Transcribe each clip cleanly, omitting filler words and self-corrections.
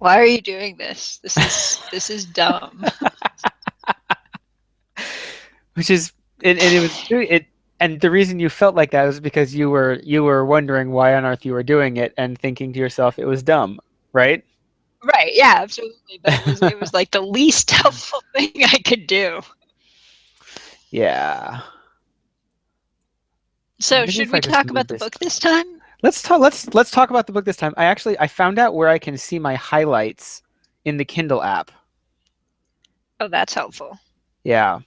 Why are you doing this? This is dumb. Which is and it was it and the reason you felt like that was because you were wondering why on earth you were doing it and thinking to yourself it was dumb, right? Right, yeah, absolutely. But it was like the least helpful thing I could do. Yeah. So Maybe should if we I just talk move about the this. book this time? Let's talk about the book this time. I found out where I can see my highlights in the Kindle app. Oh, that's helpful. Yeah.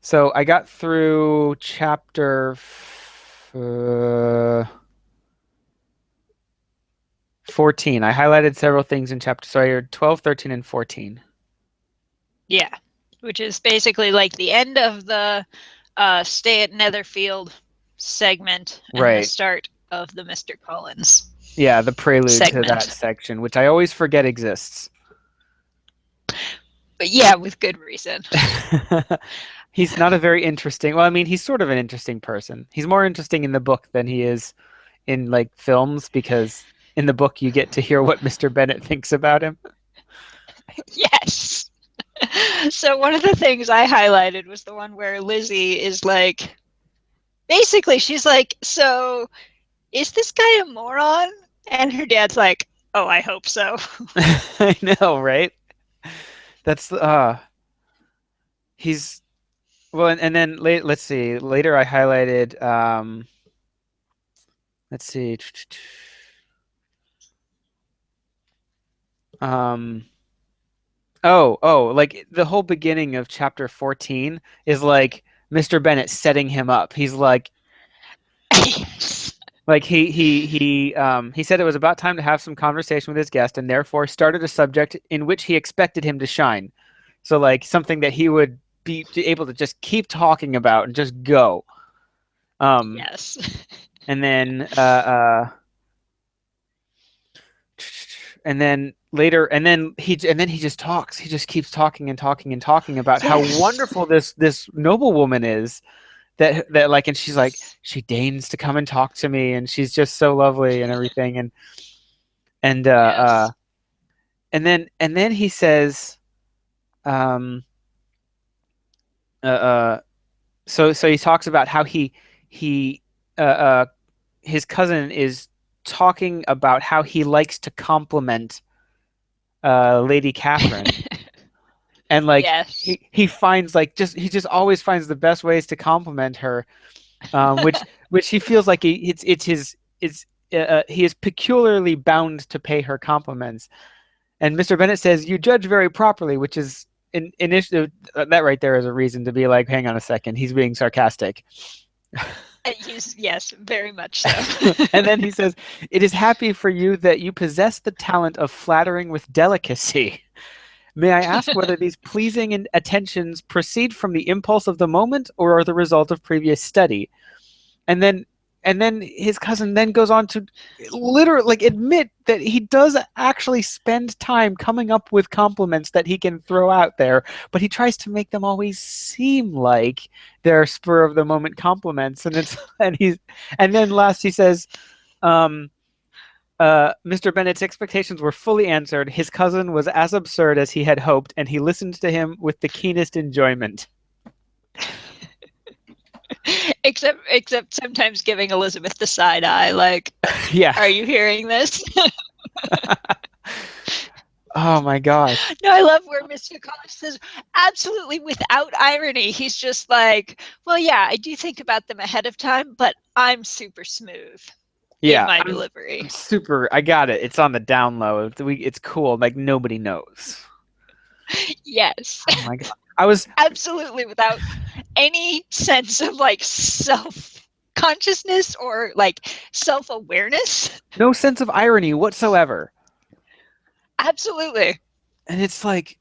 So I got through chapter 14. I highlighted several things in chapter, so I heard 12, 13, and 14. Yeah, which is basically like the end of the stay at Netherfield segment and the Right. start of the Mr. Collins Yeah, the prelude to that segment. section, which I always forget exists. But yeah, with good reason. He's not a very interesting, well, I mean, he's sort of an interesting person. He's more interesting in the book than he is in like films because in the book you get to hear what Mr. Bennett thinks about him. Yes. So one of the things I highlighted was the one where Lizzie is like, basically, she's like, so is this guy a moron? And her dad's like, oh, I hope so. I know, right? That's he's well, and then let's see. Later, I highlighted. Let's see. Um. Oh, like the whole beginning of chapter 14 is like Mr. Bennett setting him up. He's Yes. like he said it was about time to have some conversation with his guest, and therefore started a subject in which he expected him to shine. So like something that he would be able to just keep talking about and just go. Um, Yes. and then uh, and then later and then he just talks. He just keeps talking and talking and talking about how Yes. wonderful this noblewoman is. That like, and she's like, she deigns to come and talk to me, and she's just so lovely and everything, and Yes. and then he says, um, uh, uh so he talks about how he uh, uh his cousin is talking about how he likes to compliment Lady Catherine, and like Yes. he finds like just he just always finds the best ways to compliment her, which he feels like it's his it's he is peculiarly bound to pay her compliments. And Mr. Bennett says, "You judge very properly," which is in initiative. That right there is a reason to be like, "Hang on a second, he's being sarcastic." Yes, very much so. And then he says, "It is happy for you that you possess the talent of flattering with delicacy. May I ask whether these pleasing attentions proceed from the impulse of the moment or are the result of previous study?" And then his cousin then goes on to literally like admit that he does actually spend time coming up with compliments that he can throw out there, but he tries to make them always seem like they're spur of the moment compliments. And it's and then last he says, um, Mr. Bennett's expectations were fully answered. His cousin was as absurd as he had hoped, and he listened to him with the keenest enjoyment. Except sometimes giving Elizabeth the side eye, like, Yeah. are you hearing this? Oh my gosh. No, I love where Mr. Collins says, absolutely without irony. He's just like, well, yeah, I do think about them ahead of time, but I'm super smooth in Yeah, my I'm delivery. super. I got it. It's on the down low. It's cool. Like nobody knows. Yes, Oh my god. I was absolutely without any sense of like self consciousness or like self awareness. no sense of irony whatsoever. Absolutely. And it's like,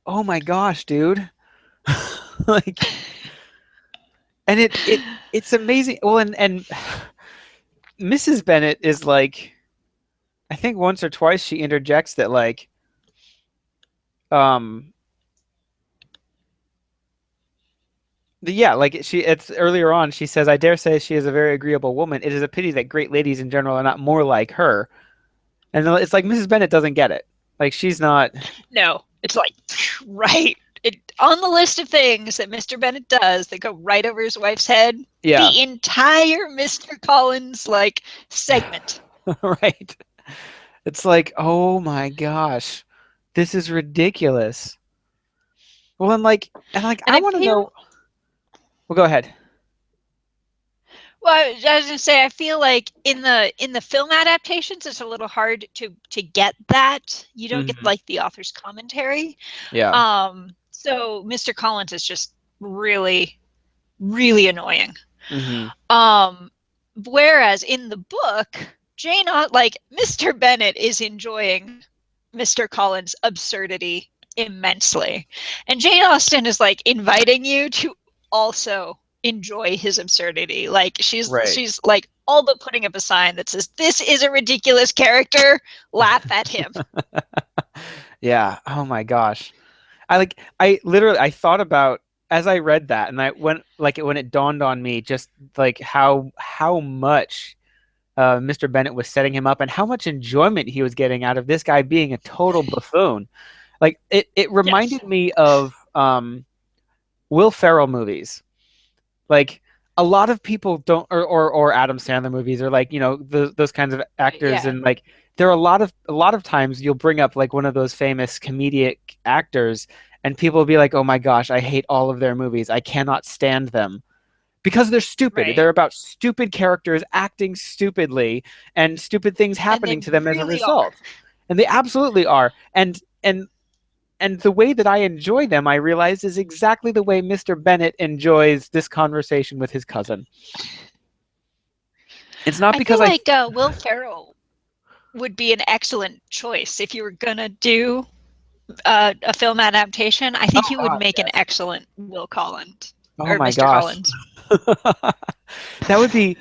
oh my gosh, dude. Like, and it's amazing. Well, and Mrs. Bennett is like, I think once or twice she interjects that like, um, yeah, like it's earlier on she says, I dare say she is a very agreeable woman. It is a pity that great ladies in general are not more like her. And it's like Mrs. Bennett doesn't get it. Like she's not. No, it's like right on the list of things that Mr. Bennett does that go right over his wife's head. Yeah. The entire Mr. Collins like segment. Right. It's like, oh my gosh, this is ridiculous. Well, and like, And I I want to know. feel Well, go ahead. well, I was gonna say I feel like in the film adaptations, it's a little hard to get that. You don't get Hmm. like the author's commentary. Yeah. So Mr. Collins is just really, really annoying. Hmm. Um, Whereas in the book, like Mr. Bennett is enjoying Mr. Collins' absurdity immensely. And Jane Austen is like inviting you to also enjoy his absurdity. Like Right. she's like all but putting up a sign that says, "This is a ridiculous character. Laugh at him." Yeah. Oh my gosh. I literally I thought about as I read that and I went like when it dawned on me just like how much Mr. Bennett was setting him up and how much enjoyment he was getting out of this guy being a total buffoon. Like it Yes. reminded me of Will Ferrell movies. Like a lot of people don't or Adam Sandler movies or like, those kinds of actors Yeah. and like there are a lot of times you'll bring up like one of those famous comedic actors and people will be like, "Oh my gosh, I hate all of their movies. I cannot stand them." Because they're stupid. Right. They're about stupid characters acting stupidly and stupid things And happening they to them as a really are. result. And they absolutely are. And the way that I enjoy them, I realize, is exactly the way Mr. Bennett enjoys this conversation with his cousin. It's not I because feel I. like Will Ferrell would be an excellent choice if you were gonna do a film adaptation. I think Oh he would God, make an yes. excellent Will Collins Oh or my Mr. gosh. Collins. That would be.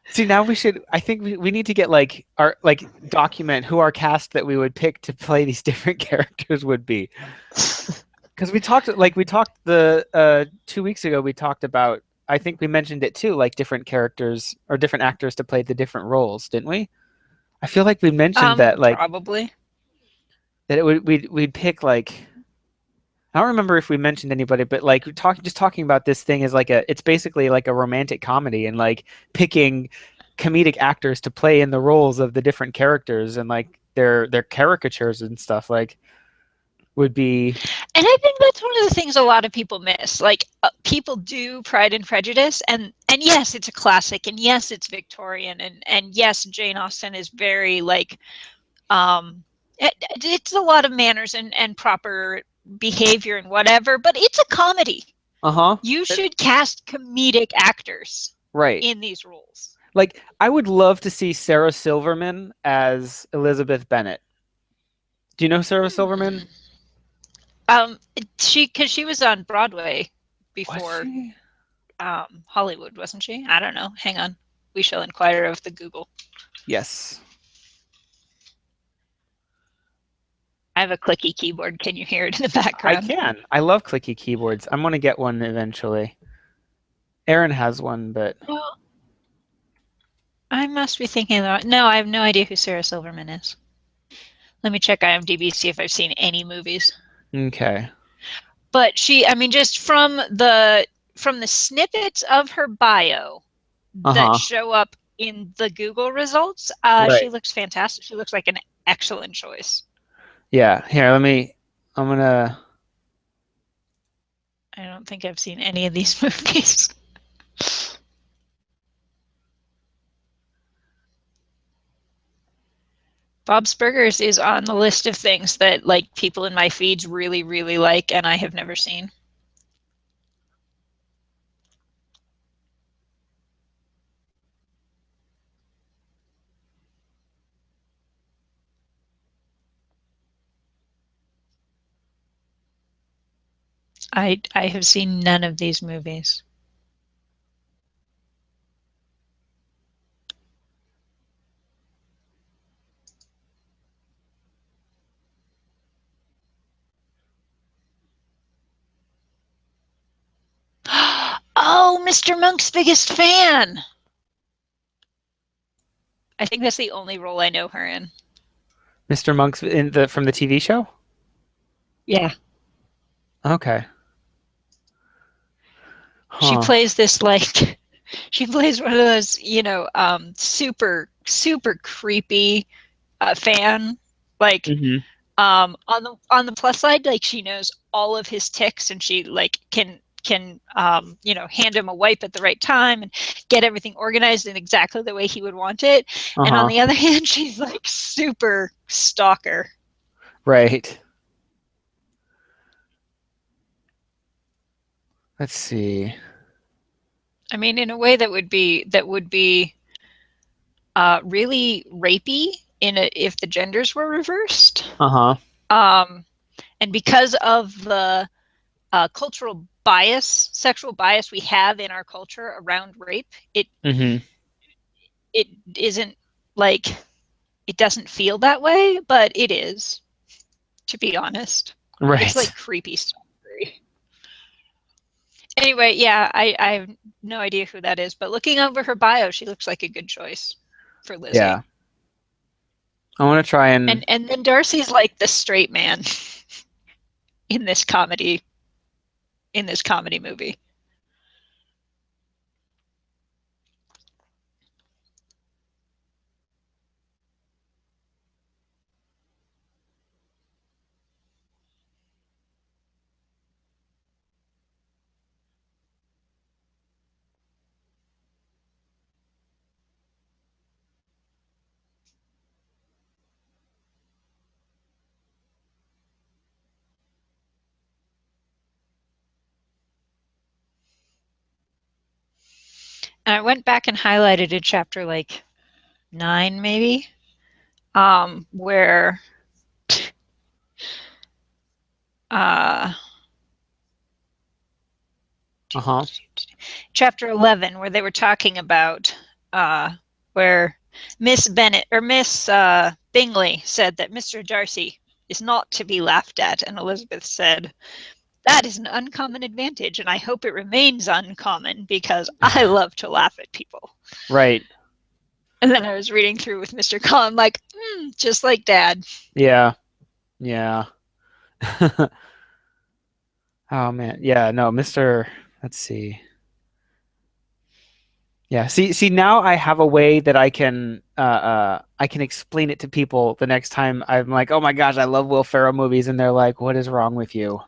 See, now we should. I think we need to get like our like document who our cast that we would pick to play these different characters would be. Because we talked the 2 weeks ago we talked about I think we mentioned it too like different characters or different actors to play the different roles, didn't we? I feel like we mentioned that like Probably. that it would we'd pick like I don't remember if we mentioned anybody, but like talking about this thing is like it's basically like a romantic comedy and like picking comedic actors to play in the roles of the different characters and like their caricatures and stuff like would be. And I think that's one of the things a lot of people miss. Like people do Pride and Prejudice, and yes, it's a classic, and yes, it's Victorian, and yes, Jane Austen is very like it's a lot of manners and proper behavior and whatever, but it's a comedy. Uh-huh. You should cast comedic actors Right. in these roles. Like, I would love to see Sarah Silverman as Elizabeth Bennet. Do you know Sarah Silverman? Hmm. Because she was on Broadway Was before she? Hollywood, wasn't she? I don't know. Hang on. We shall inquire of the Google. Yes. I have a clicky keyboard. Can you hear it in the I background? can. I love clicky keyboards. I'm gonna get one eventually. Aaron has one, but Well, I must be thinking about. No, I have no idea who Sarah Silverman is. Let me check IMDb, see if I've seen any movies. okay. But I mean, just from the snippets of her bio that Uh-huh. show up in the Google results, she Right. looks fantastic. She looks like an excellent choice. Yeah. Here, I'm gonna I don't think I've seen any of these movies. Bob's Burgers is on the list of things that like people in my feeds really, really like, and I have never seen. I have seen none of these movies. Oh, Mr. Monk's biggest fan. I think that's the only role I know her in. Mr. Monk's in the from the TV show? Yeah. Okay. She Huh. plays this like she plays one of those, super super creepy fan. Like Hmm. on the plus side, like she knows all of his ticks, and she like can hand him a wipe at the right time and get everything organized in exactly the way he would want it. And on Uh-huh. the other hand, she's like super stalker. Right. Let's see. I mean, in a way that would be really rapey if the genders were reversed. Uh-huh. Um, and because of the cultural bias, sexual bias we have in our culture around rape, Hmm. it isn't like it doesn't feel that way, but it is, to be honest. It's Right. like creepy stuff. Anyway, yeah, I have no idea who that is, but looking over her bio, she looks like a good choice for Lizzie. Yeah. I want to try and And then Darcy's like the straight man in this comedy movie. And I went back and highlighted a chapter like 9 maybe, where uh uh-huh. chapter 11, where they were talking about where Miss Bennet or Miss Bingley said that Mr. Darcy is not to be laughed at, and Elizabeth said, "That is an uncommon advantage, and I hope it remains uncommon because I love to laugh at people." Right. And then I was reading through with Mr. Collin, like, just like Dad. Yeah. Yeah. Oh man. Yeah, no, Mr. Let's see. Yeah. See now I have a way that I can explain it to people the next time I'm like, "Oh my gosh, I love Will Ferrell movies," and they're like, "What is wrong with you?"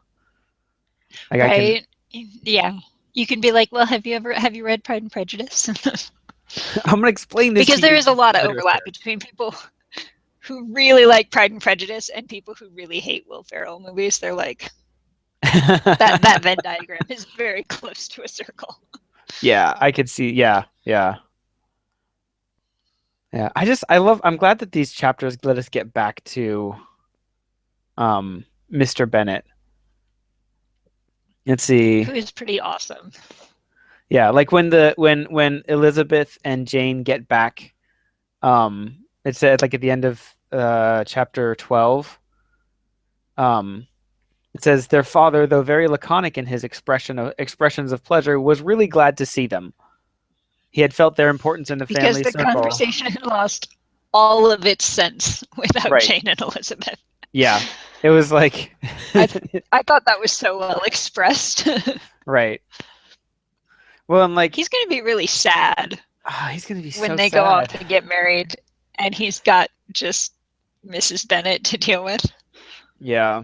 Like I can Right? Yeah. You can be like, well, have you read Pride and Prejudice? I'm gonna explain this to Because there you is a lot of overlap literature. between people who really like Pride and Prejudice and people who really hate Will Ferrell movies. They're like that Venn diagram is very close to a circle. Yeah, I could see. Yeah, yeah, yeah. I'm glad that these chapters let us get back to Mr. Bennett. Let's see. Who is pretty awesome. Yeah, like when Elizabeth and Jane get back, it said like at the end of chapter 12, um, it says their father, though very laconic in his expressions of pleasure, was really glad to see them. He had felt their importance in the Because family the circle. conversation had lost all of its sense without Right. Jane and Elizabeth. Yeah. It was like I I thought that was so well expressed. right. Well, and like He's going to be really sad he's gonna be when so they go off sad. to get married and he's got just Mrs. Bennett to deal with. Yeah.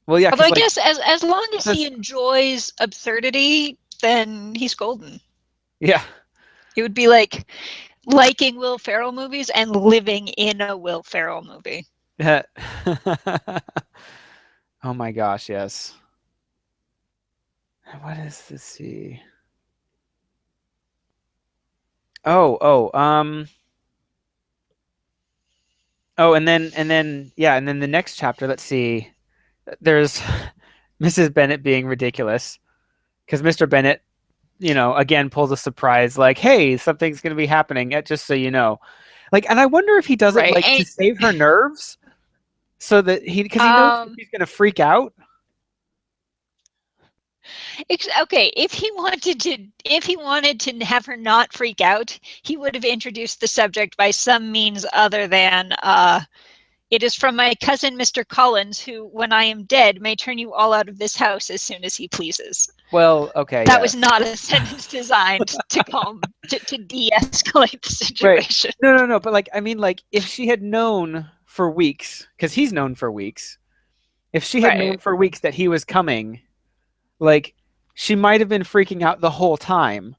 Well, yeah, Although because I like guess as long as he this, enjoys absurdity, then he's golden. yeah. It would be like liking Will Ferrell movies and living in a Will Ferrell movie. Oh my gosh, yes. What is this? See. Oh, oh, oh, and then the next chapter, let's see. There's Mrs. Bennett being ridiculous because Mr. Bennett, again pulls a surprise like, "Hey, something's going to be happening, just so you know." Like, and I wonder if he does it Right. like to save her nerves so that because he knows that Um, she's going to freak out. Okay, if he wanted to have her not freak out, he would have introduced the subject by some means other than it is from my cousin Mr. Collins, who, when I am dead, may turn you all out of this house as soon as he pleases. Well, okay, That was yes. not a sentence designed to calm to de-escalate the Right. situation. No, no, no. But like, I mean, like, if she had known for weeks, because he's known for weeks, if she had known Right. for weeks that he was coming, like, she might have been freaking out the whole time.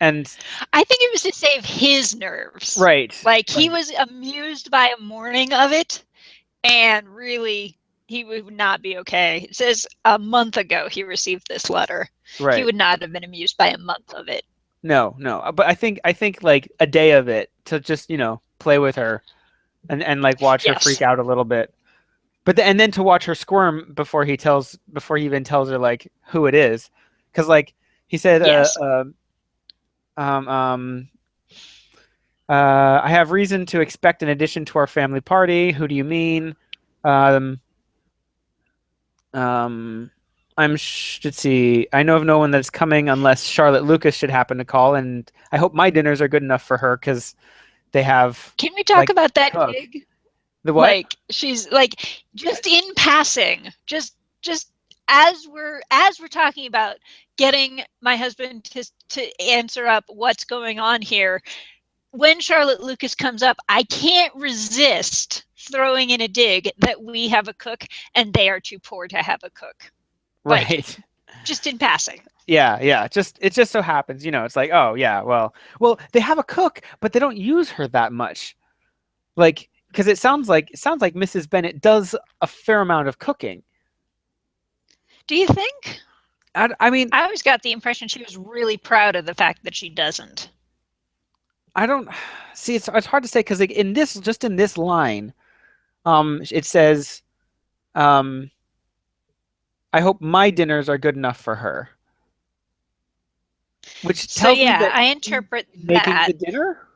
And I think it was to save his nerves. right, Like he right, was amused by a morning of it, and really he would not be okay. It says a month ago he received this letter. He right. would not have been amused by a month of it. No, no. But I think like a day of it to just play with her and like watch her freak Yes. out a little bit. But and then to watch her squirm before he even tells her like who it is, because like he said, Yes. um, um, I have reason to expect an addition to our family party. Who do you mean? Um, um, let's see. I know of no one that's coming unless Charlotte Lucas should happen to call, and I hope my dinners are good enough for her because they have Can we talk like about that cook. dig? The what? Like she's like just in passing, just as we're talking about getting my husband to answer up what's going on here, when Charlotte Lucas comes up, I can't resist throwing in a dig that we have a cook and they are too poor to have a cook. Like, Right. just in passing. Yeah, yeah. Just it just so happens, it's like, oh yeah, well, they have a cook, but they don't use her that much. Like, because it sounds like Mrs. Bennett does a fair amount of cooking. Do you think? I mean, I always got the impression she was really proud of the fact that she doesn't. I don't see. It's hard to say because like in this line, it says, um, I hope my dinners are good enough for her, which So, tells me yeah, that I she's interpret making that. the dinner.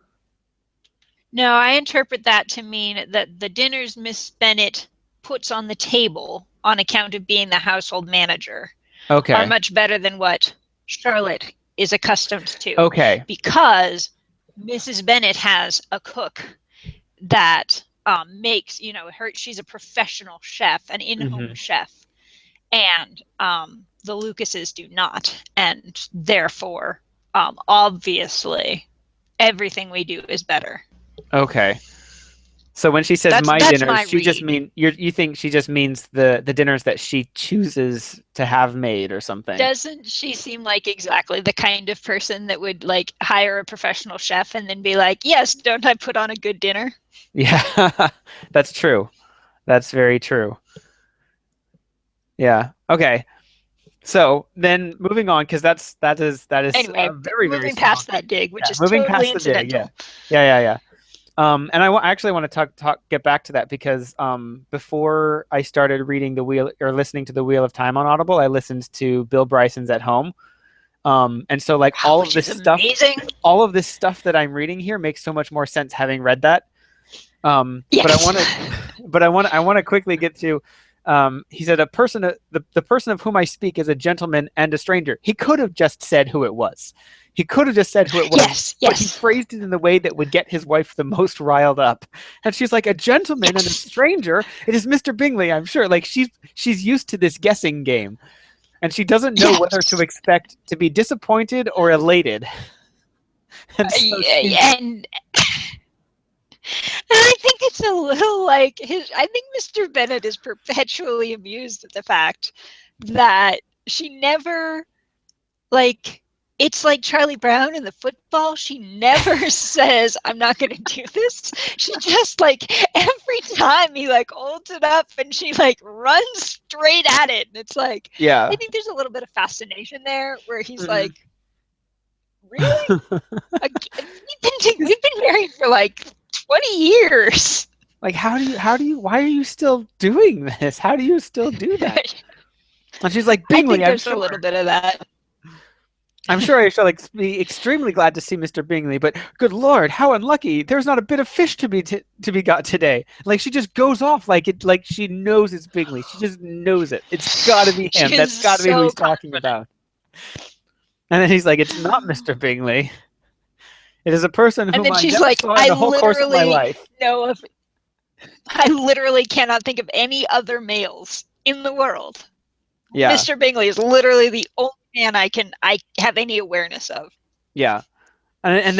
No, I interpret that to mean that the dinners Miss Bennett puts on the table on account of being the household manager are Okay. much better than what Charlotte is accustomed to, Okay. because Mrs. Bennett has a cook that makes, she's a professional chef, an in-home Hmm. chef, and the Lucases do not, and therefore, obviously, everything we do is better. Okay. So when she says my That's dinners, my she just read. you think she just means the dinners that she chooses to have made or something. Doesn't she seem like exactly the kind of person that would like hire a professional chef and then be like, "Yes, don't I put on a good dinner?" Yeah, that's true. That's very true. Yeah. Okay. So then moving on, because that is Anyway, very, very moving small. past that dig, which Yeah, is moving totally past the dig. Yeah, incidental. yeah, yeah, yeah. And I actually want to get back to that because before I started reading the Wheel or listening to the Wheel of Time on Audible, I listened to Bill Bryson's At Home. And so like Which is amazing. all of this stuff that I'm reading here makes so much more sense having read that. But I Yes. want to, I want to quickly get to. He said the person of whom I speak is a gentleman and a stranger. He could have just said who it was. He could have just said who it was, Yes, but he yes, phrased it in the way that would get his wife the most riled up. And she's like, a gentleman and a yes. stranger. It is Mr. Bingley, I'm sure. Like she's used to this guessing game, and she doesn't know whether to Yes. expect to be disappointed or elated. And so she's And I think it's a little like his. I think Mr. Bennett is perpetually amused at the fact that she never, like, it's like Charlie Brown in the football. She never says, "I'm not going to do this." She just, like, every time he, like, holds it up and she, like, runs straight at it. And it's like, I yeah. think there's a little bit of fascination there where he's Mhm. like, really? We've been married for like 20 years. Like why are you still doing this? How do you still do that? I And she's like, Bingley, think I'm there's a little sure. bit of that. I'm sure I shall be extremely glad to see Mr. Bingley, but good Lord, how unlucky! There's not a bit of fish to be got today. Like she just goes off like she knows it's Bingley. She just knows it. It's got to be him. She's That's got to be who so he's talking confident. about. And then he's like, "It's not Mr. Bingley. It is a person And whom then I she's never like, saw in the whole course of my life." know of, I literally cannot think of any other males in the world. Yeah, Mr. Bingley is literally the only man I have any awareness of. yeah. And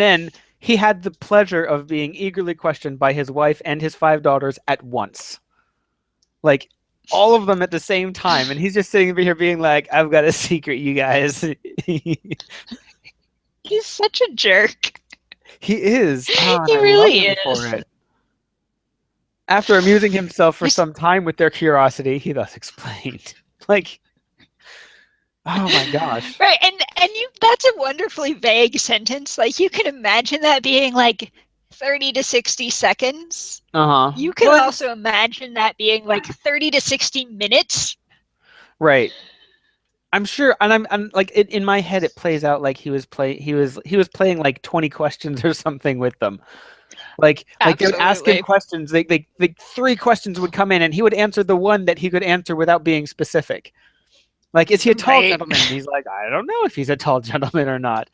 then he had the pleasure of being eagerly questioned by his wife and his 5 daughters at once. Like all of them at the same time, and he's just sitting over here being like, "I've got a secret, you guys." He's such a jerk. He is. Oh, and He I love really him for is. it. After amusing himself for some time with their curiosity, he thus explained. Like, oh my gosh. Right, and you that's a wonderfully vague sentence. Like you can imagine that being like 30 to 60 seconds. Uh-huh. You can Well, also imagine that being like 30 to 60 minutes. right. I'm sure, and I'm like in my head it plays out like he was playing like 20 questions or something with them. Like they would ask him Absolutely. questions. They 3 questions would come in, and he would answer the one that he could answer without being specific. Like, is he a tall Right. gentleman? And he's like, I don't know if he's a tall gentleman or not.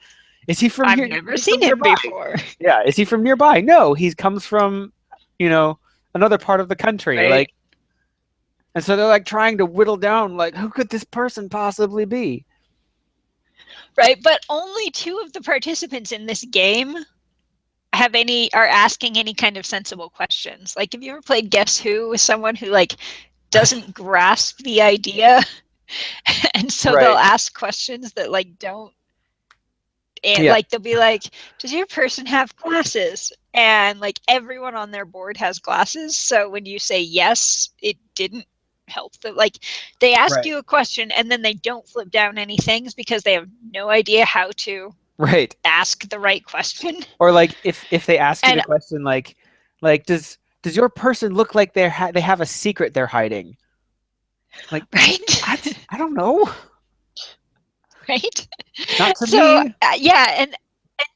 Is he from I've here? Is never he from seen him nearby? before. Yeah. Is he from nearby? No, he comes from, you know, another part of the country. Right. Like, and so they're like trying to whittle down, like, who could this person possibly be? Right. But only two of the participants in this game are asking any kind of sensible questions. Like, have you ever played Guess Who with someone who like doesn't grasp the idea, and so they'll Right. ask questions that like don't, and Yeah. like they'll be like, does your person have glasses? And like everyone on their board has glasses, so when you say yes, it didn't help them. Like they ask Right. you a question and then they don't flip down any things because they have no idea how to Right. ask the right question. Or like if they ask you the And question like does your person look like they have a secret they're hiding? Like, right. what? I don't know. Right. Not to So me. yeah, and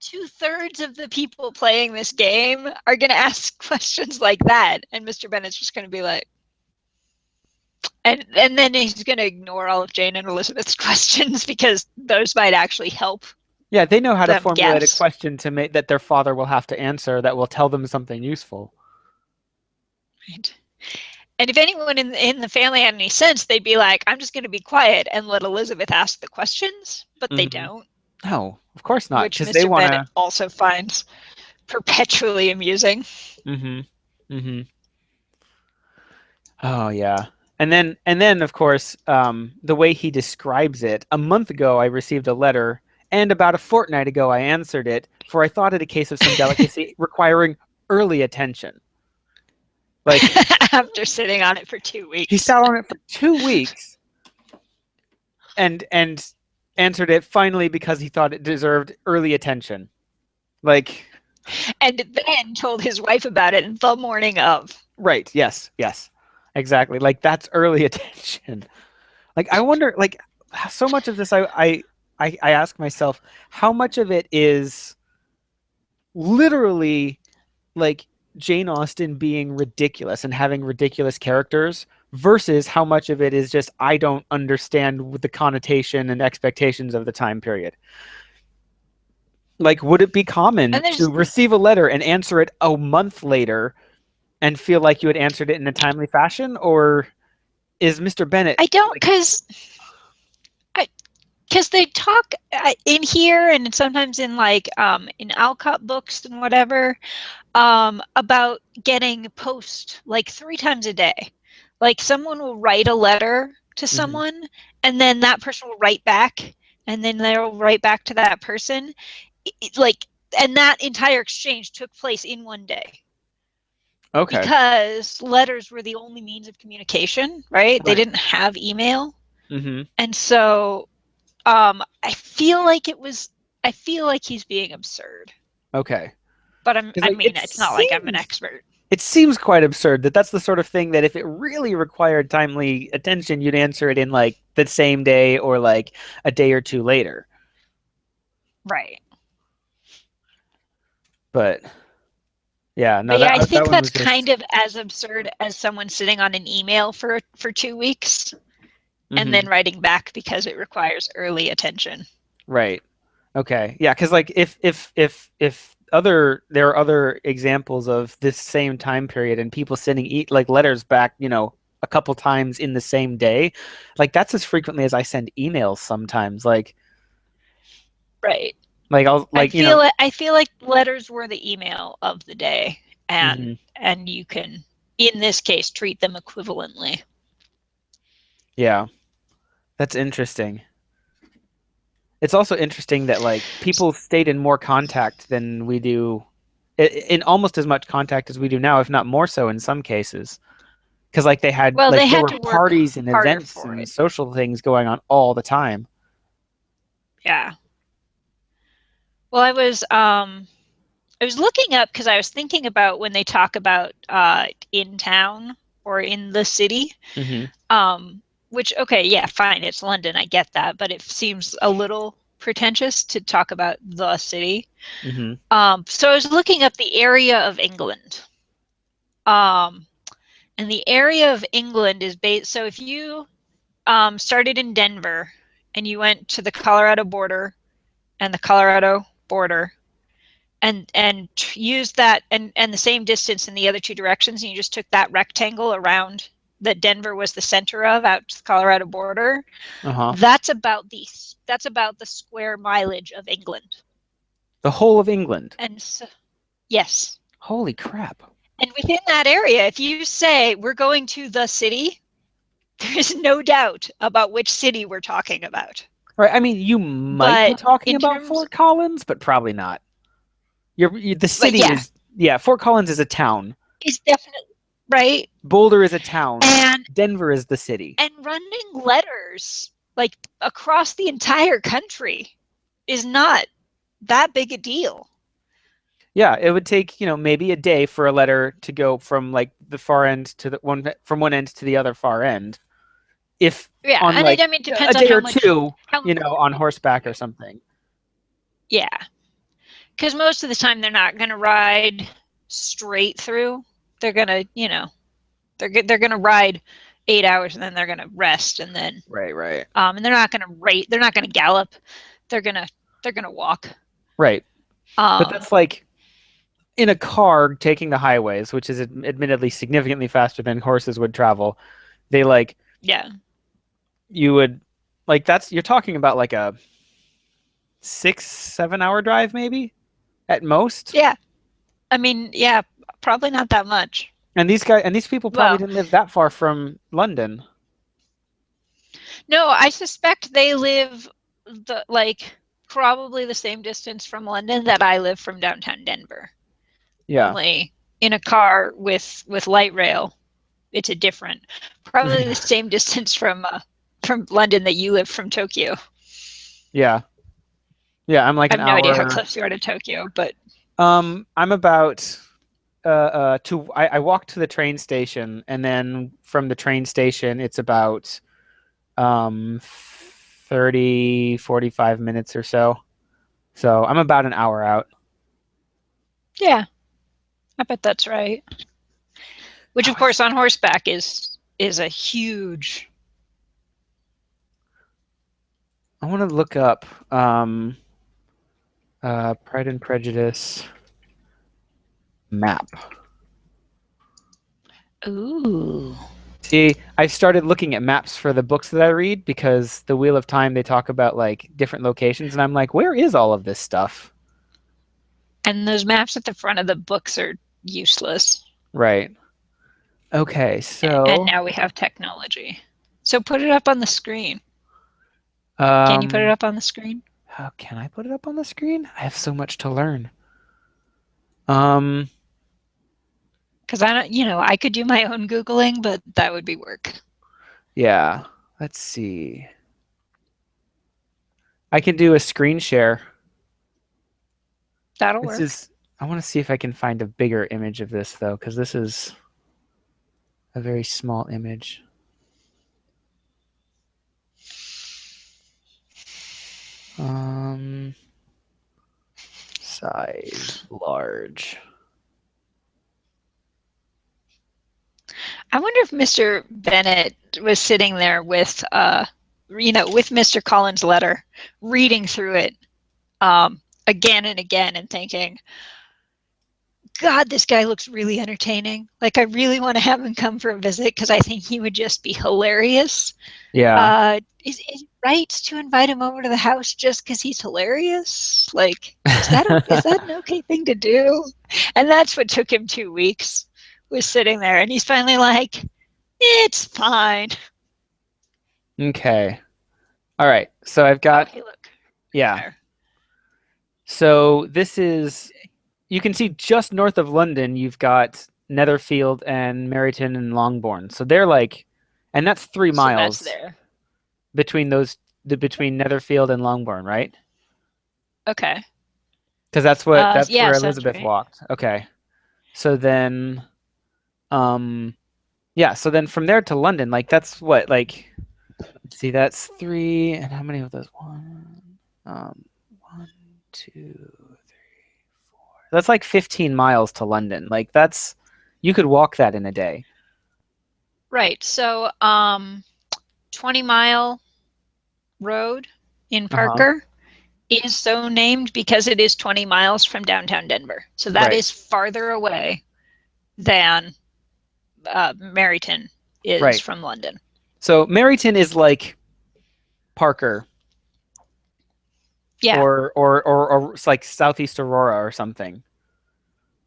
2/3 of the people playing this game are going to ask questions like that, and Mr. Bennett's just going to be like, and then he's going to ignore all of Jane and Elizabeth's questions because those might actually help Yeah, they know how to them formulate a guess. question to make that their father will have to answer that will tell them something useful. Right. And if anyone in the family had any sense, they'd be like, I'm just going to be quiet and let Elizabeth ask the questions, but they Mm-hmm. don't, No, of course not, which because they Mr. want Bennett to. also finds perpetually amusing. Mm-hmm. Mm-hmm. Oh yeah. And then of course, the way he describes it, a month ago I received a letter, and about a fortnight ago I answered it, for I thought it a case of some delicacy requiring early attention. Like After sitting on it for 2 he weeks. sat on it for 2 weeks and answered it finally because he thought it deserved early attention. Like, And then told his wife about it the morning of. right, yes, yes. Exactly. Like that's early attention. Like I wonder like so much of this I ask myself how much of it is literally like Jane Austen being ridiculous and having ridiculous characters versus how much of it is just I don't understand the connotation and expectations of the time period. Like, would it be common And to there's, receive a letter and answer it a month later and feel like you had answered it in a timely fashion? Or is Mr. Bennett I don't, like, because they talk in here and sometimes in like in Alcott books and whatever about getting post like 3 times a day. Like someone will write a letter to mhm, someone and then that person will write back and then they'll write back to that person. Like, and that entire exchange took place in one day okay, because letters were the only means of communication, right? They right, didn't have email. hmm, And so I feel like I feel like he's being absurd. okay. But Because I like mean, it's not like I'm an expert. it seems quite absurd that that's the sort of thing that if it really required timely attention, you'd answer it in like the same day or like a day or two later. Right. But yeah, no, But yeah, I that think one that's was just. kind of as absurd as someone sitting on an email for 2 weeks and Hmm. then writing back because it requires early attention. Right. Okay. Yeah, because like if other there are other examples of this same time period and people sending like letters back, a couple times in the same day, like that's as frequently as I send emails sometimes. Right. I'll like I feel like letters were the email of the day, and mhm. and you can, in this case, treat them equivalently. Yeah, that's interesting. It's also interesting that like people stayed in more contact than we do, in almost as much contact as we do now, if not more so in some cases. Because like they had Well, like they there had were to work parties and harder events for and it. social things going on all the time. Yeah. Well, I was looking up because I was thinking about when they talk about in town or in the city. Hmm. Which, okay, yeah, fine, it's London, I get that, but it seems a little pretentious to talk about the city. Hmm. So I was looking up the area of England. Um, and the area of England is based, so if you started in Denver and you went to the Colorado border and the Colorado border and used that and the same distance in the other two directions, and you just took that rectangle around that Denver was the center of out to the Colorado border, Uh-huh. that's about the square mileage of England. The whole of England. And so, yes. Holy crap. And within that area, if you say we're going to the city, there is no doubt about which city we're talking about. Right. I mean, you might be But talking in about terms, Fort Collins, but probably not. The but city yeah, is, yeah, Fort Collins is a town. is definitely right. Boulder is a town. And Denver is the city. running letters like across the entire country is not that big a deal. Yeah, it would take, maybe a day for a letter to go from like the far end to the one from one end to the other far end. If Yeah, on and like I mean it a depends on day or two, how on important. horseback or something. Yeah, because most of the time they're not going to ride straight through. They're gonna, they're gonna ride 8 hours and then they're gonna rest and then, Right, right. and they're not gonna rate. They're not gonna gallop. They're gonna they're gonna walk. Right. But Um, that's like in a car taking the highways, which is admittedly significantly faster than horses would travel. They like yeah, you would like that's you're talking about like a 6, 7 hour drive maybe at most. yeah. I mean, yeah, probably not that much. And these people probably Well, didn't live that far from London. no, I suspect they live probably the same distance from London that I live from downtown Denver. Yeah. Only in a car with light rail, it's a different. Probably the Yeah. same distance from London that you live from Tokyo. Yeah. Yeah, I'm like I an have no idea how hour. close you are to Tokyo, but I'm about I walk to the train station and then from the train station it's about 30, 45 minutes or so. So I'm about an hour out. yeah, I bet that's right. Which, Oh, of course, on horseback is a huge. I want to look up Pride and Prejudice map. Ooh. See, I started looking at maps for the books that I read because the Wheel of Time they talk about like different locations and I'm like, where is all of this stuff? And those maps at the front of the books are useless. Right. Okay, And so now we have technology. So put it up on the screen. Can you put it um up on the screen? how can I put it up on the screen? I have so much to learn. Um Because I don't, I could do my own Googling, but that would be work. yeah, let's see. I can do a screen share. That'll This work. is I want to see if I can find a bigger image of this though, because this is a very small image. Um Size large. I wonder if Mr. Bennett was sitting there with, with Mr. Collins' letter, reading through it again and again and thinking, God, this guy looks really entertaining. Like, I really want to have him come for a visit because I think he would just be hilarious. Yeah. Is it right to invite him over to the house just because he's hilarious? Like, is that an okay thing to do? And that's what took him 2 weeks, was sitting there, and he's finally like, it's fine. Okay. All right. So I've Oh, got, hey, look, yeah. there. So this is, you can see just north of London, you've got Netherfield and Meryton and Longbourn. So they're like, and that's 3 So that's miles there. between between Netherfield and Longbourn, right? Okay. Because that's Yeah, where sounds Elizabeth right. walked. Okay. So then, um, yeah. So then from there to London, like that's what, like, let's see, that's 3, and how many of those? Um, 1, 2, 3, 4. That's like 15 miles to London. Like that's, you could walk that in a day. Right. So, 20-mile road in Uh-huh. Parker is so named because it is 20 miles from downtown Denver. So that Right. is farther away than Meryton is Right. from London. So Meryton is like Parker Yeah. or it's like Southeast Aurora or something,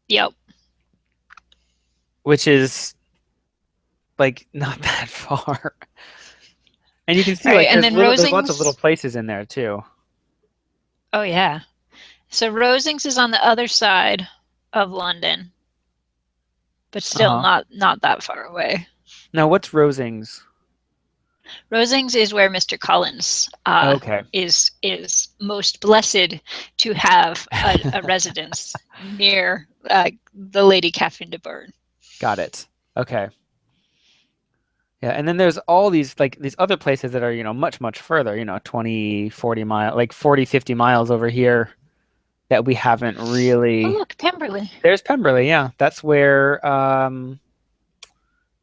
Yep. which is like not that far. And you can see Right. like And then there's lots of little Rosings. places in there too. Oh, yeah. So Rosings is on the other side of London, but still Uh-huh. not that far away. Now what's Rosings? Rosings is where Mr. Collins Okay. is most blessed to have a residence near the Lady Catherine de Bourgh. Got it. Okay. Yeah, and then there's all these like these other places that are, much, much further, 20, 40 mile, like 40, 50 miles over here that we haven't Oh, really. look, Pemberley. There's Pemberley, yeah. That's where Mr.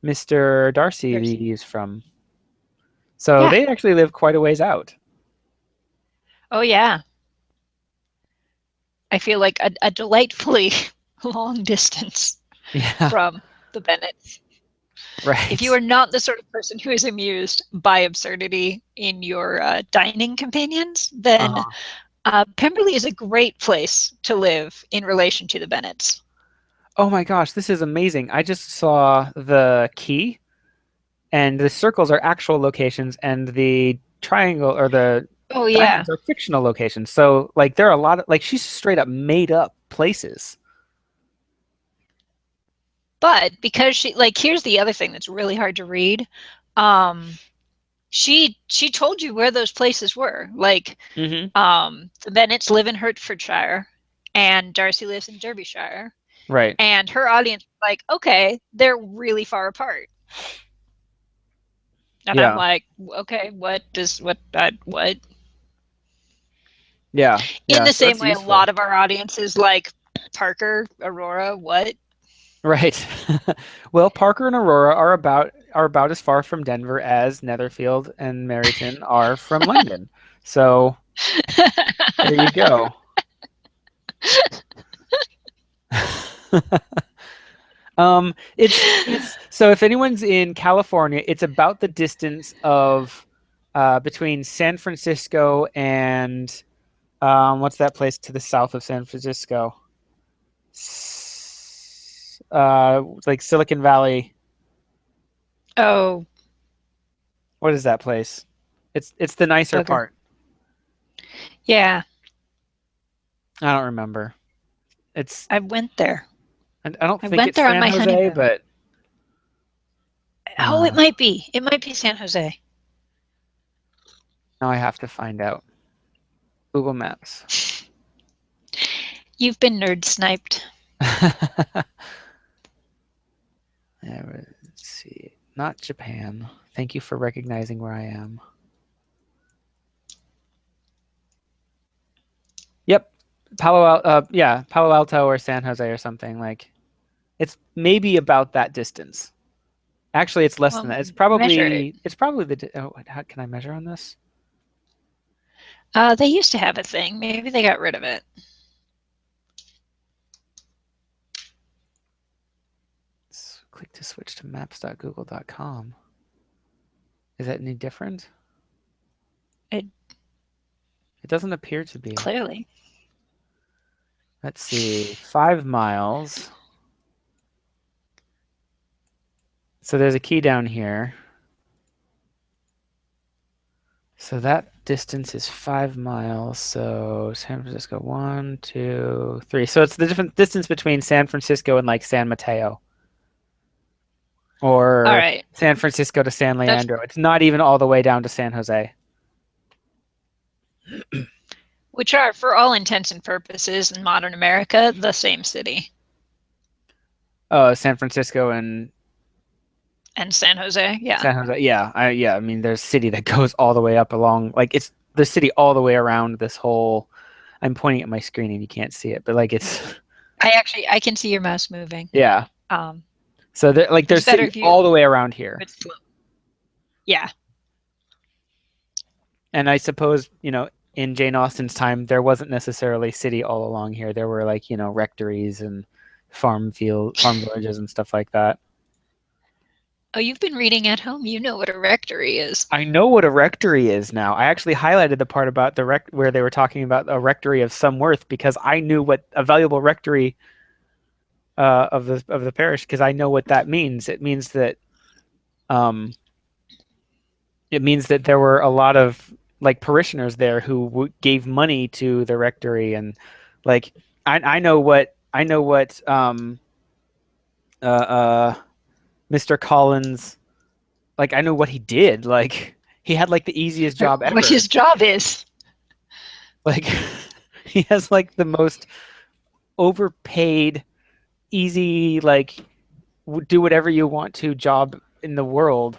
There's, Darcy is from. So yeah. they actually live quite a ways out. Oh, yeah. I feel like a delightfully long distance Yeah, from the Bennets. If you right. are not the sort of person who is amused by absurdity in your dining companions, then Uh-huh. Pemberley is a great place to live in relation to the Bennets. Oh my gosh, this is amazing. I just saw the key, and the circles are actual locations, and the triangle or the Oh, yeah. diamonds are fictional locations. So like there are a lot of like she's straight up made up places. But because she, like, here's the other thing that's really hard to read. Um, she told you where those places were. Like, Hmm. the Bennets live in Hertfordshire and Darcy lives in Derbyshire. Right. And her audience was like, okay, they're really far apart. And I'm Yeah. like, okay, what? Yeah. In Yeah. the So same that's way, a useful. lot of our audience is like, Parker, Aurora, what? Right. Well, Parker and Aurora are about as far from Denver as Netherfield and Meryton are from London. So there you go. It's so if anyone's in California, it's about the distance of between San Francisco and what's that place to the south of San Francisco? Like Silicon Valley. Oh, What is that place? It's the nicer bugger. part. Yeah, I don't remember. It's I went there. I don't I think went it's there on San my Jose, honeymoon. but Oh, it uh, might be. It might be San Jose. now I have to find out. Google Maps. You've been nerd sniped. Yeah, let's see. Not Japan. Thank you for recognizing where I am. Yep. Palo Alto or San Jose or something. Like it's maybe about that distance. Actually, it's less than Well, that. It's measure it. probably the. Oh, how can I measure on this? They used to have a thing. Maybe they got rid of it. Let's click to switch to maps.google.com. Is that any different? It It doesn't appear to be. clearly. Let's see, 5 miles. So there's a key down here. So that distance is 5 miles. So San Francisco, 1, 2, 3. So it's the different distance between San Francisco and like San Mateo All or right. San Francisco to San That's Leandro. It's not even all the way down to San Jose. which are, for all intents and purposes, in modern America, the same city. Oh, San Francisco and And San Jose, yeah. San Jose. Yeah. I mean, there's a city that goes all the way up along, like it's the city all the way around this whole. I'm pointing at my screen and you can't see it, but like it's I can see your mouse moving. yeah. Um, So there, like it's there's better city if you. all the way around here, It's slow. Yeah. and I suppose in Jane Austen's time there wasn't necessarily city all along here. There were like rectories and farm villages and stuff like that. Oh, you've been reading at home. You know what a rectory is. I know what a rectory is now. I actually highlighted the part about the where they were talking about a rectory of some worth because I knew what a valuable rectory of the parish because I know what that means. Um, it means that there were a lot of like parishioners there who gave money to the rectory and like I know what uh, uh, Mr. Collins like I know what he did like he had like the easiest job What ever. his job is. Like he has like the most overpaid, easy, like do whatever you want to job in the world.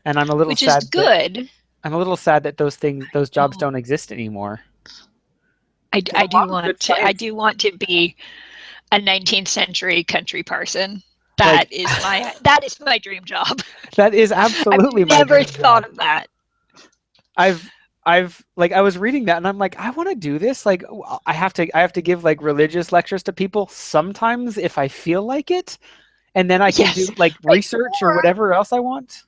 And Which is good. I'm a little sad that those jobs Oh, don't exist anymore. I, Because I a lot do of good want to. I science, do want to be a 19th century country parson. like That is my dream job. that is I've absolutely my never dream job. thought of that. I've like I was reading that and I'm like I want to do this like I have to give like religious lectures to people sometimes if I feel like it and then I can do Yes, like like research or or whatever else I want.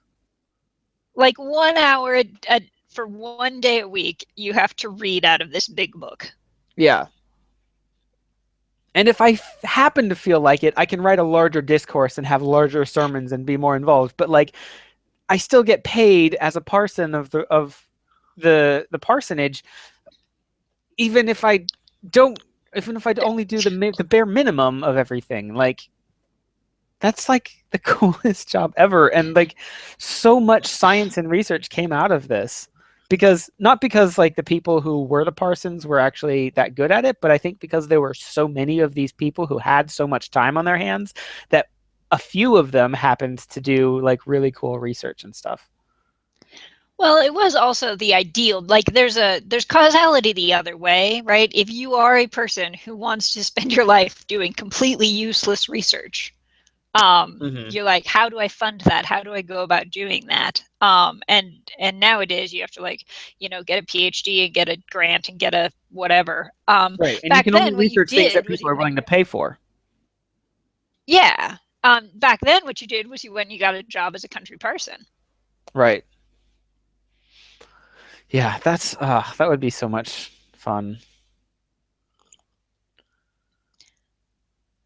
like 1 hour for 1 day a week, you have to read out of this big book. Yeah. And if I happen to feel like it, I can write a larger discourse and have larger sermons and be more involved. But like, I still get paid as a parson of the parsonage, even if I don't, even if I only do the bare minimum of everything. Like, that's like the coolest job ever, and like, so much science and research came out of this. Because not because like the people who were the parsons were actually that good at it, but I think because there were so many of these people who had so much time on their hands that a few of them happened to do like really cool research and stuff. Well, it was also the ideal. Like there's causality the other way, right? If you are a person who wants to spend your life doing completely useless research, Mm-hmm. you're like, how do I fund that? How do I go about doing that? And nowadays you have to like, get a PhD and get a grant and get a whatever. Right, and you Back can only then what you research things that did was people you are went, willing to pay for. yeah. Back then what you did was you went and you got a job as a country person. Right. Yeah, that would be so much fun.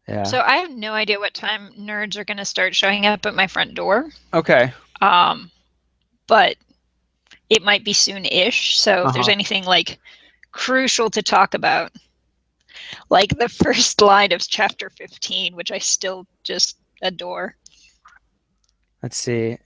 Yeah. So I have no idea what time nerds are going to start showing up at my front door. Okay. Um, but it might be soon-ish. So if there's Uh-huh. anything like crucial to talk about, like the first line of chapter 15, which I still just adore. Let's see.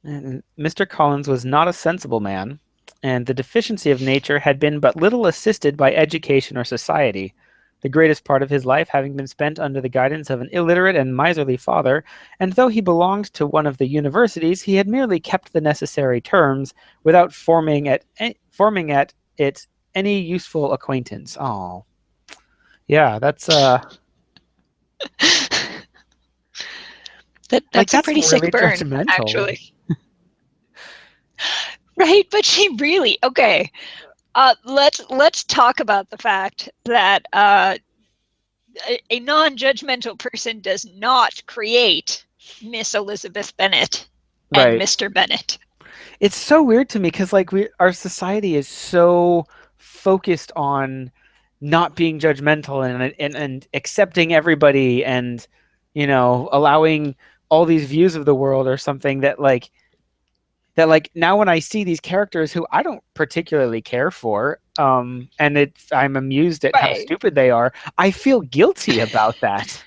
And Mr. Collins was not a sensible man, and the deficiency of nature had been but little assisted by education or society, the greatest part of his life having been spent under the guidance of an illiterate and miserly father, and though he belonged to one of the universities, he had merely kept the necessary terms without forming at it any useful acquaintance. Oh, yeah, that's like That's a that's pretty sick really burn, judgmental. actually. Right, but she really okay. Let's talk about the fact that a non-judgmental person does not create Miss Elizabeth Bennet and Right. Mr. Bennet. It's so weird to me because like our society is so focused on not being judgmental and accepting everybody and allowing all these views of the world or something that now when I see these characters who I don't particularly care for, and I'm amused at how Right. stupid they are, I feel guilty about that.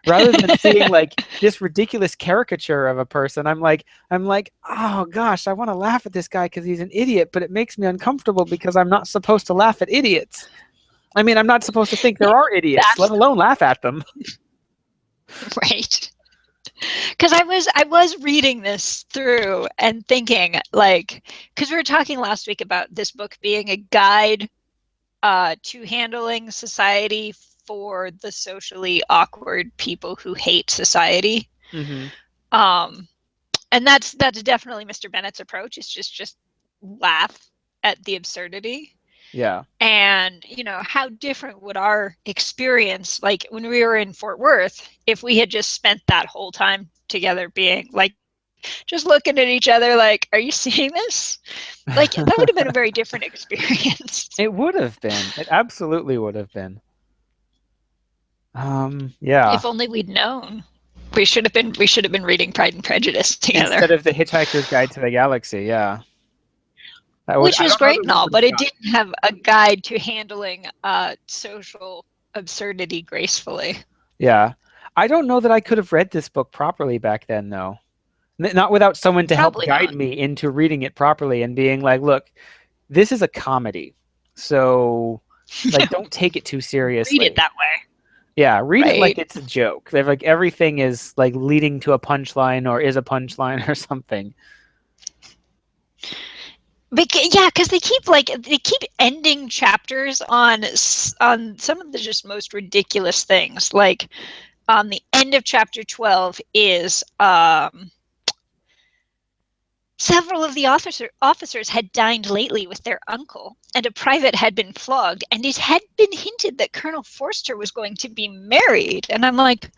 Rather than seeing like this ridiculous caricature of a person, I'm like, oh gosh, I want to laugh at this guy because he's an idiot, but it makes me uncomfortable because I'm not supposed to laugh at idiots. I mean, I'm not supposed to think there are idiots, let That's alone laugh at them. right. Because I was reading this through and thinking like, because we were talking last week about this book being a guide to handling society for the socially awkward people who hate society. Mm-hmm. Um, and that's definitely Mr. Bennett's approach. It's just laugh at the absurdity. Yeah. And how different would our experience, like when we were in Fort Worth, if we had just spent that whole time together being like just looking at each other like, are you seeing this? Like that would have been a very different experience. It would have been. It absolutely would have been. Yeah. If only we'd known. We should have been reading Pride and Prejudice together. Instead of the Hitchhiker's Guide to the Galaxy, yeah. Which I was don't know great that and we all, would have but it gotten. didn't have a guide to handling social absurdity gracefully. Yeah. I don't know that I could have read this book properly back then, though. Not without someone to help Probably guide not. me into reading it properly and being like, look, this is a comedy. So, like, don't take it too Read it seriously. that way. Yeah, read it like Right. it's a joke. They're like everything is like leading to a punchline or is a punchline or something. Yeah, because they keep ending chapters on some of the just most ridiculous things. Like the end of chapter 12 is several of the officers had dined lately with their uncle, and a private had been flogged, and it had been hinted that Colonel Forster was going to be married. And I'm like,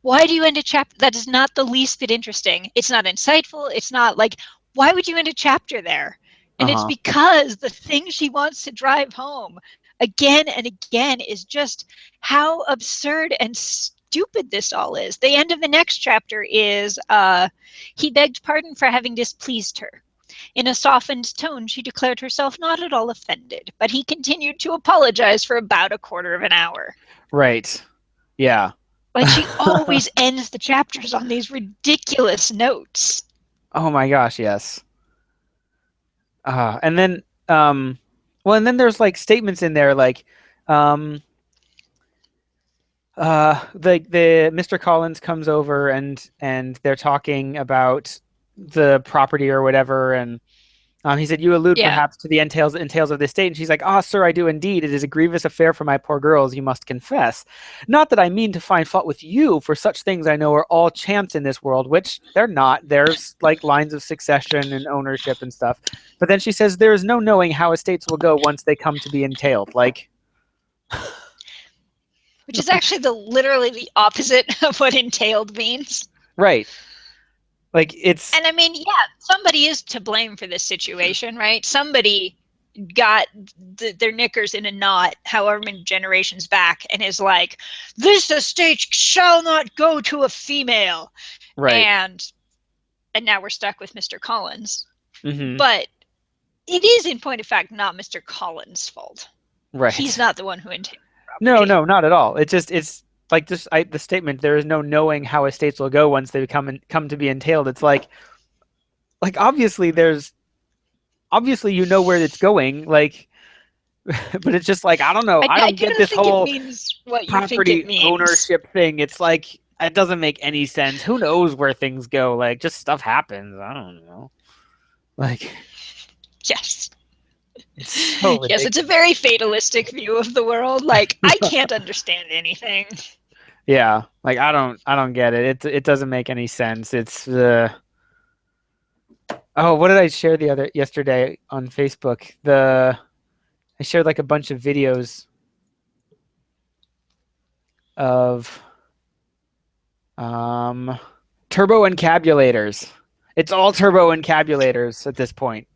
why do you end a chapter that is not the least bit interesting? It's not insightful. It's not like, why would you end a chapter there? And it's Uh-huh. because the thing she wants to drive home again and again is just how absurd and stupid this all is. The end of the next chapter is he begged pardon for having displeased her. In a softened tone, she declared herself not at all offended, but he continued to apologize for about a quarter of an hour. Right. Yeah. Like she always ends the chapters on these ridiculous notes. Oh my gosh, yes. And then well, and then there's like statements in there like um the Mr. Collins comes over and they're talking about the property or whatever, and he said, "You allude Yeah. perhaps to the entails of this state." And she's like, "Ah, sir, I do indeed. It is a grievous affair for my poor girls, you must confess. Not that I mean to find fault with you, for such things I know are all chance in this world," which they're not. There's like lines of succession and ownership and stuff. But then she says, "There is no knowing how estates will go once they come to be entailed." Like, Which is actually literally the opposite of what entailed means. right? Like it's And I mean, yeah, somebody is to blame for this situation, right? Somebody got their knickers in a knot however many generations back and is like, this estate shall not go to a female. right. And now we're stuck with Mr. Collins. Mm-hmm. But it is, in point of fact, not Mr. Collins' fault. He's Right. not the one who entailed No, property. no, not at all. It's like just the statement. There is no knowing how estates will go once they come to be entailed. It's like obviously you know where it's going. Like, but it's just like I don't know. I I don't get don't this think it whole means what you think it property means. ownership thing. It's like it doesn't make any sense. Who knows where things go? Like just stuff happens. I don't know. Like Yes. It's so Yes, it's a ridiculous. very fatalistic view of the world. Like, I can't understand anything. Yeah, like I don't get it. It doesn't make any sense. It's oh, what did I share the other yesterday on Facebook? I shared like a bunch of videos of um turbo encabulators. It's all turbo encabulators at this point.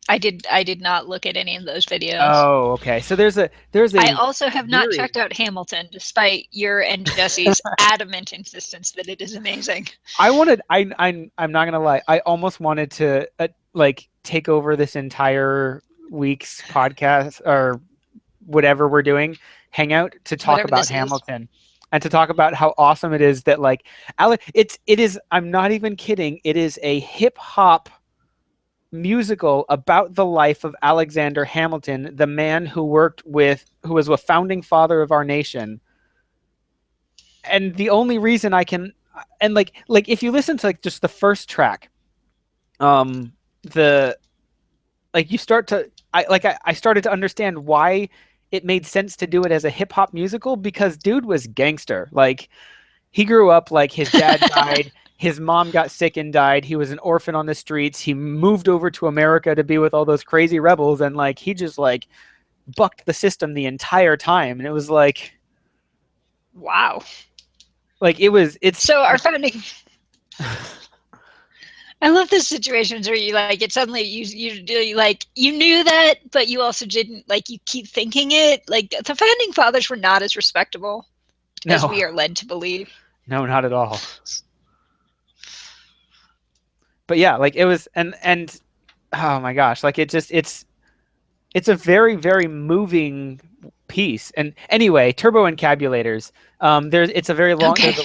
I did not look at any of those videos. Oh, okay. So there's a I also have not series. checked out Hamilton, despite your and Jesse's adamant insistence that it is amazing. I wanted I'm not gonna lie. I almost wanted to like take over this entire week's podcast or whatever we're doing hangout to talk Whatever about this is. Hamilton and to talk about how awesome it is that like it is I'm not even kidding. It is a hip hop musical about the life of Alexander Hamilton, the man who was a founding father of our nation. And the only reason I can and like if you listen to like just the first track, the like you start to I started to understand why it made sense to do it as a hip hop musical because dude was gangster. Like he grew up like his dad died, his mom got sick and died. He was an orphan on the streets. He moved over to America to be with all those crazy rebels and like he just like bucked the system the entire time. And it was Wow. like it's So our founding I love those situations where you like it suddenly you like you knew that, but you also didn't like you keep thinking it. Like the founding fathers were not as respectable as no, we are led to believe. no, not at all. But yeah, like it was and oh my gosh, like it's a very very moving piece. And anyway, turbo encabulators. There's it's a very long Okay.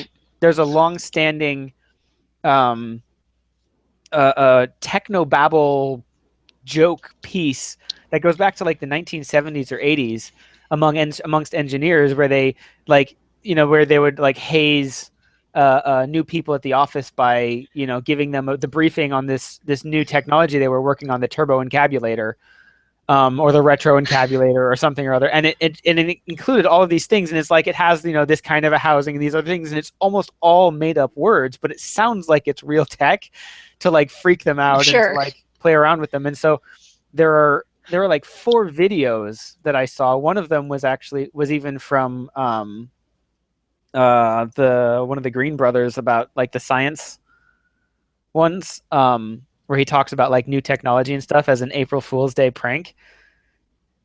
there's a long standing um techno babble joke piece that goes back to like the 1970s or 80s amongst engineers where they like where they would like haze new people at the office by giving them the briefing on this new technology they were working on, the turbo encabulator, or the retro encabulator or something or other, and it included all of these things, and it's like it has this kind of a housing and these other things, and it's almost all made up words, but it sounds like it's real tech to like freak them out and to Sure. like play around with them. And so there are like 4 videos that I saw. One of them was even from the one of the Green brothers about like the science ones, where he talks about like new technology and stuff as an April Fool's Day prank,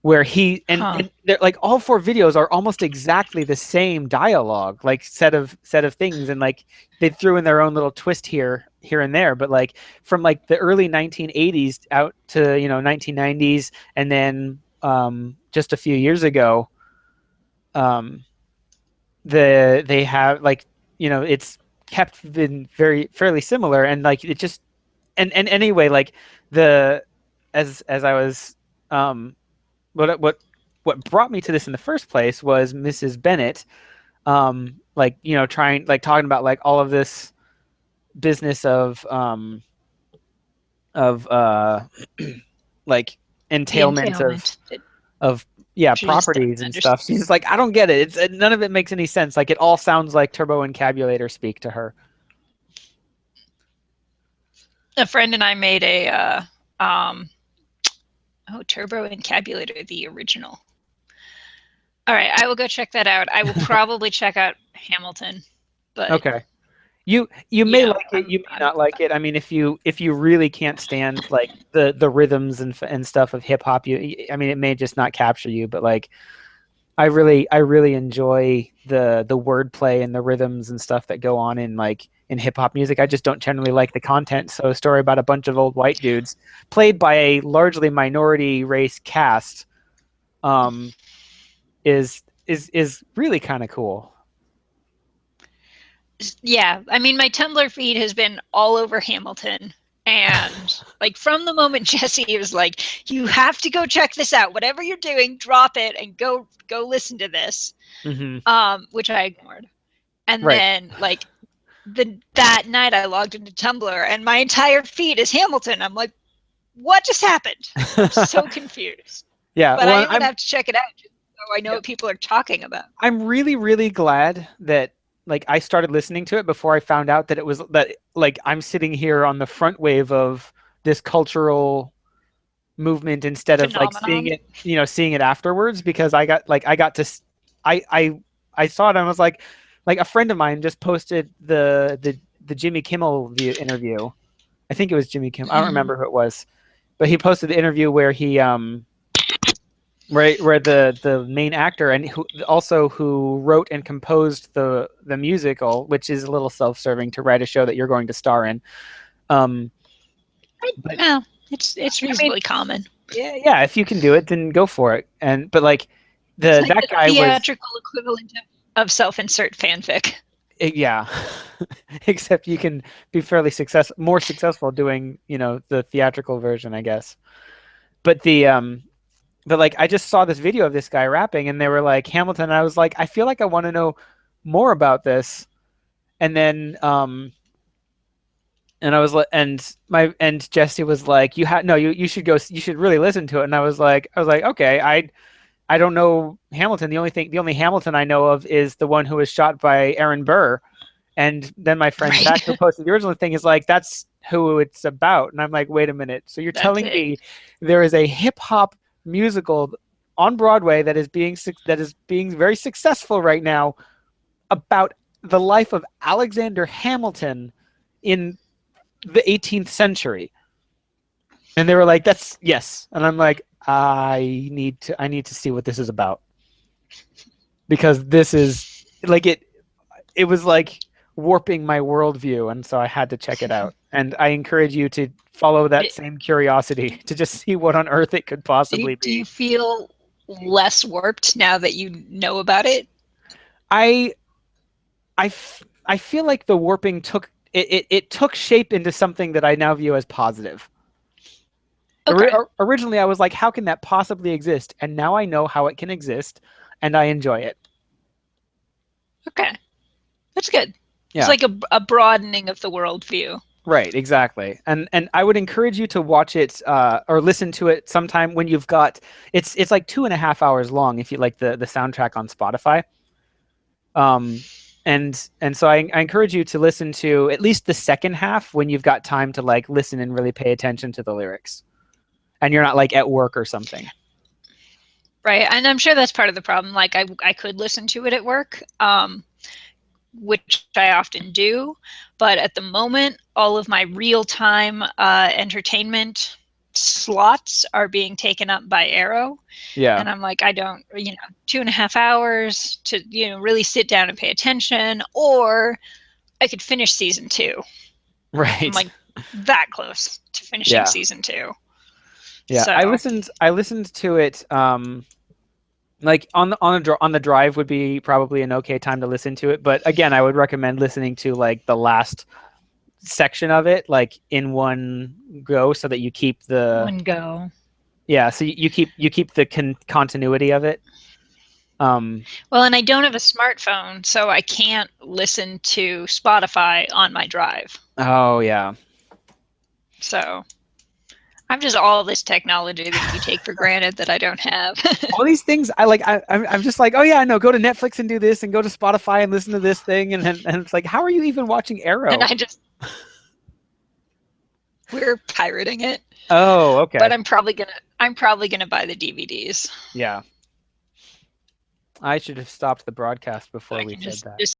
where he Huh. and they're like all 4 videos are almost exactly the same dialogue, like set of things, and like they threw in their own little twist here and there, but like from like the early 1980s out to 1990s, and then just a few years ago, um they have like it's kept been very fairly similar, and like it just and anyway, like the as I was um what brought me to this in the first place was Mrs. Bennett, like trying like talking about like all of this business of like The entailment entailment that of yeah she just properties doesn't and understand. stuff. She's like, I don't get it. It's none of it makes any sense. Like it all sounds like turbo encabulator speak to her. A friend and I made a um Turbo Encabulator, the original. All right, I will go check that out. I will probably check out Hamilton, but Okay. You may like it, you may I'm not like it. I mean, if you really can't stand like the rhythms and stuff of hip hop, I mean, it may just not capture you. But like, I really enjoy the wordplay and the rhythms and stuff that go on in hip hop music. I just don't generally like the content. So a story about a bunch of old white dudes played by a largely minority race cast, um, is really kind of cool. yeah, I mean, my Tumblr feed has been all over Hamilton. And like from the moment Jesse was like, "You have to go check this out. Whatever you're doing, drop it and go listen to this," Hmm. which I ignored. And Right. then like that night, I logged into Tumblr, and my entire feed is Hamilton. I'm like, what just happened? I'm so confused. Yeah, But I well, am gonna have to check it out just so I know yeah, what people are talking about. I'm really, really glad that like I started listening to it before I found out that it was that like I'm sitting here on the front wave of this cultural movement instead of like seeing Phenomenon. it, seeing it afterwards because I got to I saw it and I was like a friend of mine just posted the Jimmy Kimmel interview. I think it was Jimmy Kimmel. I don't Mm-hmm. remember who it was, but he posted the interview where he where the main actor and who also who wrote and composed the musical, which is a little self-serving to write a show that you're going to star in. Um, but Well, it's I mean, reasonably common. yeah, if you can do it, then go for it. And but like It's the like that the guy was theatrical equivalent of self-insert fanfic. yeah, except you can be fairly more successful doing the theatrical version, I guess. But but like I just saw this video of this guy rapping, and they were like Hamilton. And I was like, I feel like I want to know more about this. And then and I was like, and Jesse was like, you should go, you should really listen to it. And I was like, okay, I don't know Hamilton. The only Hamilton I know of is the one who was shot by Aaron Burr. And then my friend Zach, who Right. posted the original thing, is like, that's who it's about. And I'm like, wait a minute. So you're That's telling it. me there is a hip hop musical on Broadway that is being very successful right now about the life of Alexander Hamilton in the 18th century? And they were like, that's yes. And I'm like, I need to see what this is about because this is like it was like warping my worldview, and so I had to check it out. And I encourage you to follow that same curiosity to just see what on earth it could possibly Do you be. feel less warped now that you know about it? I I feel like the warping it took shape into something that I now view as positive. Okay. Originally, I was like, how can that possibly exist? And now I know how it can exist, and I enjoy it. Okay. That's good. It's Yeah. like a broadening of the worldview. Right, exactly. And I would encourage you to watch it or listen to it sometime when you've got it's like 2.5 hours long if you like the soundtrack on Spotify. Um and so I encourage you to listen to at least the second half when you've got time to like listen and really pay attention to the lyrics. And you're not like at work or something. Right. And I'm sure that's part of the problem. Like I could listen to it at work, which I often do. But at the moment, all of my real time entertainment slots are being taken up by Arrow. Yeah. And I'm like, I don't, 2.5 hours to, really sit down and pay attention, or I could finish season 2. I'm Right. like that close to finishing Yeah. season 2. Yeah. So, I listened to it like on the drive would be probably an okay time to listen to it, but again, I would recommend listening to like the last section of it like in one go so that you keep the one go. yeah, so you keep the continuity of it. Well, and I don't have a smartphone, so I can't listen to Spotify on my drive. Oh yeah. So I'm just all this technology that you take for granted that I don't have. All these things I'm just like, oh yeah, I know, go to Netflix and do this and go to Spotify and listen to this thing and it's like, how are you even watching And Arrow? we're pirating it. Oh, okay. But I'm probably gonna buy the DVDs. Yeah. I should have stopped the broadcast So before I we can said just that. just